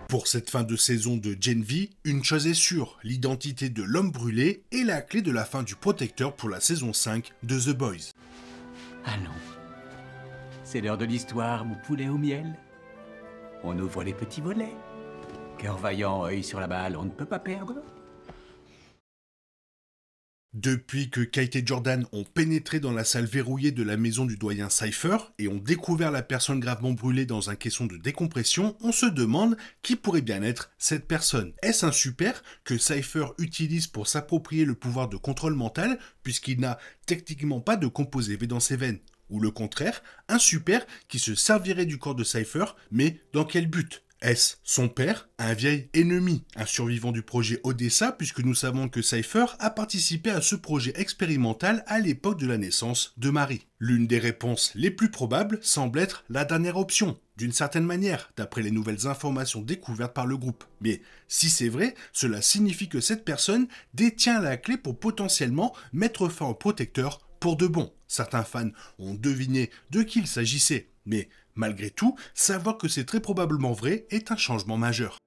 Pour cette fin de saison de Gen V, une chose est sûre, l'identité de l'homme brûlé est la clé de la fin du protecteur pour la saison 5 de The Boys. Allons. C'est l'heure de l'histoire, mon poulet au miel. On ouvre les petits volets. Cœur vaillant, œil sur la balle, on ne peut pas perdre. Depuis que Kate et Jordan ont pénétré dans la salle verrouillée de la maison du doyen Cypher et ont découvert la personne gravement brûlée dans un caisson de décompression, on se demande qui pourrait bien être cette personne. Est-ce un super que Cypher utilise pour s'approprier le pouvoir de contrôle mental puisqu'il n'a techniquement pas de composé V dans ses veines? Ou le contraire, un super qui se servirait du corps de Cypher, mais dans quel but? Est-ce son père, un vieil ennemi, un survivant du projet Odessa, puisque nous savons que Cypher a participé à ce projet expérimental à l'époque de la naissance de Marie? L'une des réponses les plus probables semble être la dernière option, d'une certaine manière, d'après les nouvelles informations découvertes par le groupe. Mais si c'est vrai, cela signifie que cette personne détient la clé pour potentiellement mettre fin au protecteur pour de bon. Certains fans ont deviné de qui il s'agissait, mais malgré tout, savoir que c'est très probablement vrai est un changement majeur.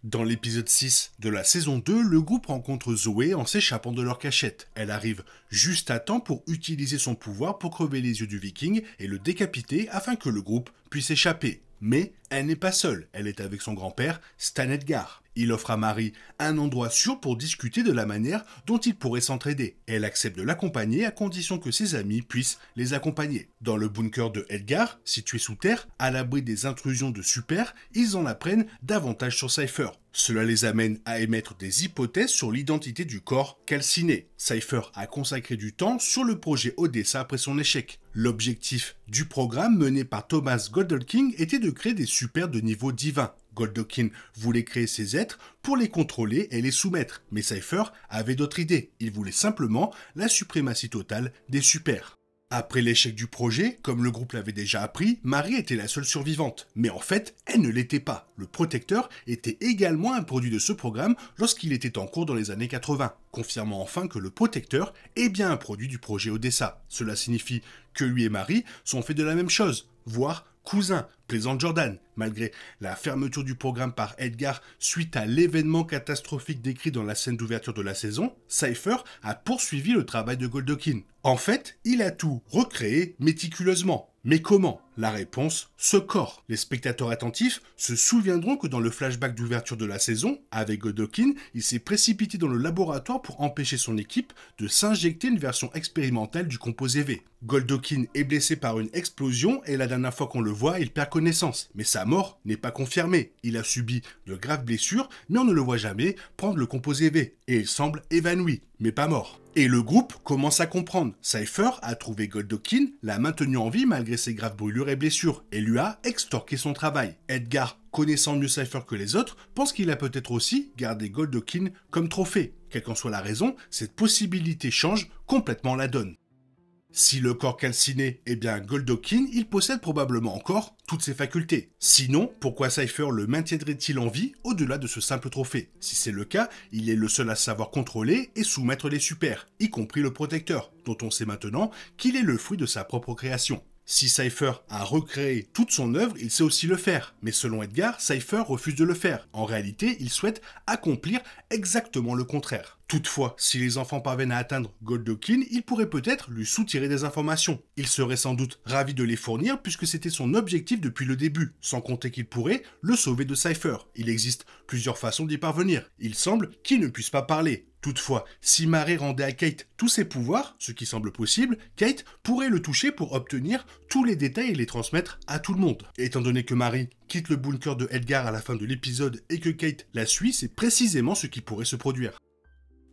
Dans l'épisode 6 de la saison 2, le groupe rencontre Zoé en s'échappant de leur cachette. Elle arrive juste à temps pour utiliser son pouvoir pour crever les yeux du viking et le décapiter afin que le groupe puisse échapper. Mais elle n'est pas seule, elle est avec son grand-père, Stan Edgar. Il offre à Marie un endroit sûr pour discuter de la manière dont ils pourraient s'entraider. Elle accepte de l'accompagner à condition que ses amis puissent les accompagner. Dans le bunker de Edgar, situé sous terre, à l'abri des intrusions de Super, ils en apprennent davantage sur Cypher. Cela les amène à émettre des hypothèses sur l'identité du corps calciné. Cypher a consacré du temps sur le projet Odessa après son échec. L'objectif du programme mené par Thomas Goldolking était de créer des super de niveau divin. Goldolking voulait créer ces êtres pour les contrôler et les soumettre, mais Cypher avait d'autres idées. Il voulait simplement la suprématie totale des super. Après l'échec du projet, comme le groupe l'avait déjà appris, Marie était la seule survivante. Mais en fait, elle ne l'était pas. Le protecteur était également un produit de ce programme lorsqu'il était en cours dans les années 80, confirmant enfin que le protecteur est bien un produit du projet Odessa. Cela signifie que lui et Marie sont faits de la même chose, voire cousins, plaisante Jordan. Malgré la fermeture du programme par Edgar suite à l'événement catastrophique décrit dans la scène d'ouverture de la saison, Cypher a poursuivi le travail de Goldolking. En fait, il a tout recréé méticuleusement. Mais comment? La réponse, ce corps. Les spectateurs attentifs se souviendront que dans le flashback d'ouverture de la saison, avec Goldolking, il s'est précipité dans le laboratoire pour empêcher son équipe de s'injecter une version expérimentale du composé V. Goldolking est blessé par une explosion et la dernière fois qu'on le voit, il perd connaissance. Mais sa mort n'est pas confirmée. Il a subi de graves blessures, mais on ne le voit jamais prendre le composé V. Et il semble évanoui, mais pas mort. Et le groupe commence à comprendre. Cypher a trouvé Goldolking, l'a maintenu en vie malgré ses graves brûlures et blessures, et lui a extorqué son travail. Edgar, connaissant mieux Cypher que les autres, pense qu'il a peut-être aussi gardé Goldolking comme trophée. Quelle qu'en soit la raison, cette possibilité change complètement la donne. Si le corps calciné est bien Goldolking, il possède probablement encore toutes ses facultés. Sinon, pourquoi Cypher le maintiendrait-il en vie au-delà de ce simple trophée? Si c'est le cas, il est le seul à savoir contrôler et soumettre les super, y compris le protecteur, dont on sait maintenant qu'il est le fruit de sa propre création. Si Cypher a recréé toute son œuvre, il sait aussi le faire. Mais selon Edgar, Cypher refuse de le faire. En réalité, il souhaite accomplir exactement le contraire. Toutefois, si les enfants parviennent à atteindre Goldolking, il pourrait peut-être lui soutirer des informations. Il serait sans doute ravi de les fournir puisque c'était son objectif depuis le début, sans compter qu'il pourrait le sauver de Cypher. Il existe plusieurs façons d'y parvenir. Il semble qu'il ne puisse pas parler. Toutefois, si Marie rendait à Kate tous ses pouvoirs, ce qui semble possible, Kate pourrait le toucher pour obtenir tous les détails et les transmettre à tout le monde. Étant donné que Marie quitte le bunker de Edgar à la fin de l'épisode et que Kate la suit, c'est précisément ce qui pourrait se produire.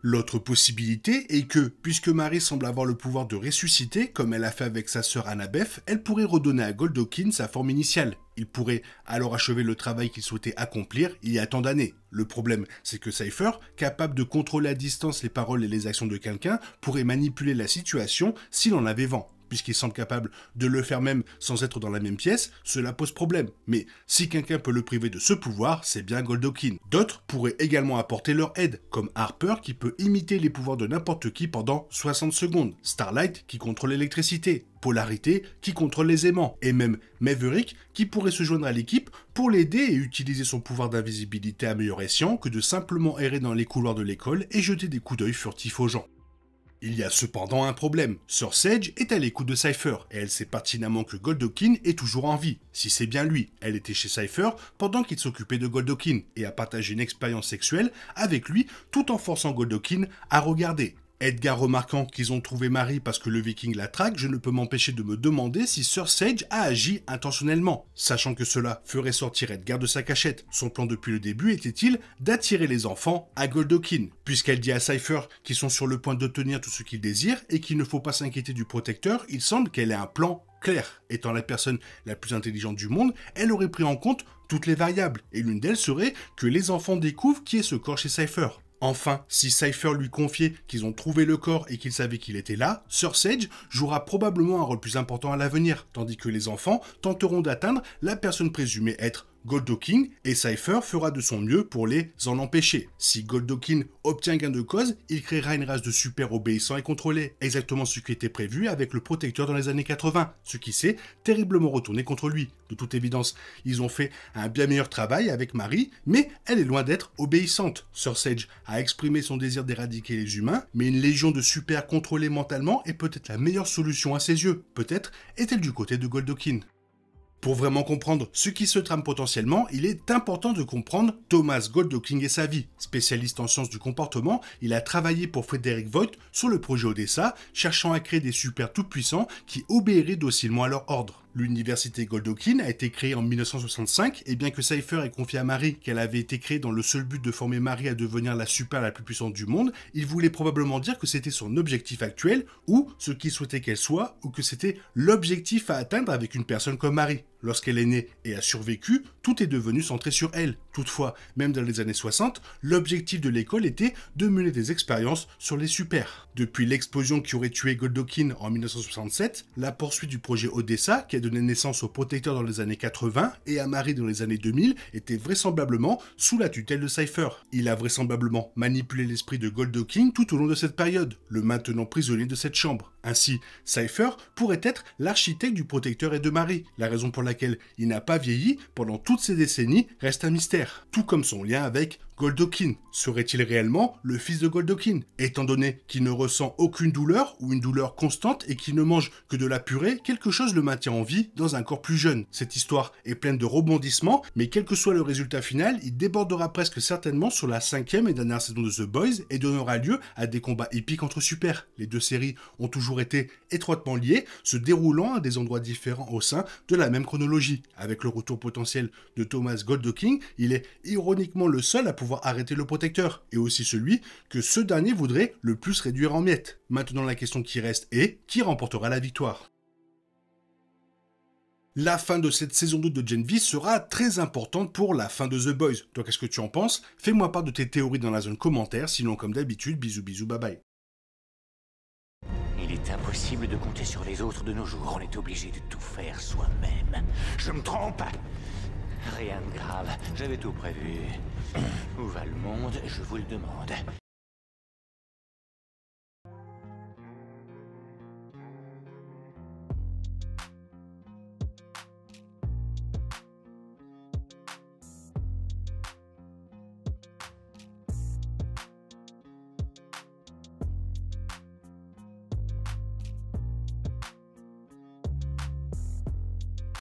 L'autre possibilité est que, puisque Marie semble avoir le pouvoir de ressusciter, comme elle a fait avec sa sœur Annabeth, elle pourrait redonner à Goldolking sa forme initiale. Il pourrait alors achever le travail qu'il souhaitait accomplir il y a tant d'années. Le problème, c'est que Cypher, capable de contrôler à distance les paroles et les actions de quelqu'un, pourrait manipuler la situation s'il en avait vent. puisqu'il semble capable de le faire même sans être dans la même pièce, cela pose problème. Mais si quelqu'un peut le priver de ce pouvoir, c'est bien Goldokin. D'autres pourraient également apporter leur aide, comme Harper qui peut imiter les pouvoirs de n'importe qui pendant 60 secondes, Starlight qui contrôle l'électricité, Polarité qui contrôle les aimants, et même Maverick qui pourrait se joindre à l'équipe pour l'aider et utiliser son pouvoir d'invisibilité à meilleur escient que de simplement errer dans les couloirs de l'école et jeter des coups d'œil furtifs aux gens. Il y a cependant un problème. Sir Sage est à l'écoute de Cypher, et elle sait pertinemment que Goldokin est toujours en vie. Si c'est bien lui, elle était chez Cypher pendant qu'il s'occupait de Goldokin, et a partagé une expérience sexuelle avec lui tout en forçant Goldokin à regarder. Edgar remarquant qu'ils ont trouvé Marie parce que le viking la traque, je ne peux m'empêcher de me demander si Sir Sage a agi intentionnellement, sachant que cela ferait sortir Edgar de sa cachette. Son plan depuis le début était-il d'attirer les enfants à Goldokin, puisqu'elle dit à Cypher qu'ils sont sur le point d'obtenir tout ce qu'ils désirent et qu'il ne faut pas s'inquiéter du protecteur, il semble qu'elle ait un plan clair. Étant la personne la plus intelligente du monde, elle aurait pris en compte toutes les variables, et l'une d'elles serait que les enfants découvrent qui est ce corps chez Cypher. Enfin, si Cypher lui confiait qu'ils ont trouvé le corps et qu'ils savaient qu'il était là, Sir Sage jouera probablement un rôle plus important à l'avenir, tandis que les enfants tenteront d'atteindre la personne présumée être Goldokin, et Cypher fera de son mieux pour les en empêcher. Si Goldokin obtient gain de cause, il créera une race de super obéissants et contrôlés, exactement ce qui était prévu avec le protecteur dans les années 80, ce qui s'est terriblement retourné contre lui. De toute évidence, ils ont fait un bien meilleur travail avec Marie, mais elle est loin d'être obéissante. Sir Sage a exprimé son désir d'éradiquer les humains, mais une légion de super contrôlés mentalement est peut-être la meilleure solution à ses yeux. Peut-être est-elle du côté de Goldokin. Pour vraiment comprendre ce qui se trame potentiellement, il est important de comprendre Thomas Goldokin et sa vie. Spécialiste en sciences du comportement, il a travaillé pour Frederick Voigt sur le projet Odessa, cherchant à créer des super tout-puissants qui obéiraient docilement à leur ordre. L'université Goldokin a été créée en 1965, et bien que Cypher ait confié à Marie qu'elle avait été créée dans le seul but de former Marie à devenir la super la plus puissante du monde, il voulait probablement dire que c'était son objectif actuel, ou ce qu'il souhaitait qu'elle soit, ou que c'était l'objectif à atteindre avec une personne comme Marie. Lorsqu'elle est née et a survécu, tout est devenu centré sur elle. Toutefois, même dans les années 60, l'objectif de l'école était de mener des expériences sur les super. Depuis l'explosion qui aurait tué Goldokin en 1967, la poursuite du projet Odessa, qui a donné naissance au protecteur dans les années 80 et à Marie dans les années 2000, était vraisemblablement sous la tutelle de Cypher. Il a vraisemblablement manipulé l'esprit de Goldokin tout au long de cette période, le maintenant prisonnier de cette chambre. Ainsi, Cypher pourrait être l'architecte du protecteur et de Marie. La raison pour laquelle il n'a pas vieilli pendant toutes ces décennies reste un mystère, tout comme son lien avec Goldokin. Serait-il réellement le fils de Goldokin? Étant donné qu'il ne ressent aucune douleur ou une douleur constante et qu'il ne mange que de la purée, quelque chose le maintient en vie dans un corps plus jeune. Cette histoire est pleine de rebondissements, mais quel que soit le résultat final, il débordera presque certainement sur la 5e et dernière saison de The Boys et donnera lieu à des combats épiques entre super. Les deux séries ont toujours été étroitement liées, se déroulant à des endroits différents au sein de la même chronologie. Avec le retour potentiel de Thomas Goldokin, il est ironiquement le seul à pouvoir arrêter le protecteur, et aussi celui que ce dernier voudrait le plus réduire en miettes. Maintenant la question qui reste est, qui remportera la victoire? La fin de cette saison 2 de Gen V sera très importante pour la fin de The Boys. Toi, qu'est-ce que tu en penses? Fais-moi part de tes théories dans la zone commentaire, sinon comme d'habitude, bisous bisous, bye bye. Il est impossible de compter sur les autres de nos jours, on est obligé de tout faire soi-même. Je me trompe? Rien de grave, j'avais tout prévu. Où va le monde, je vous le demande.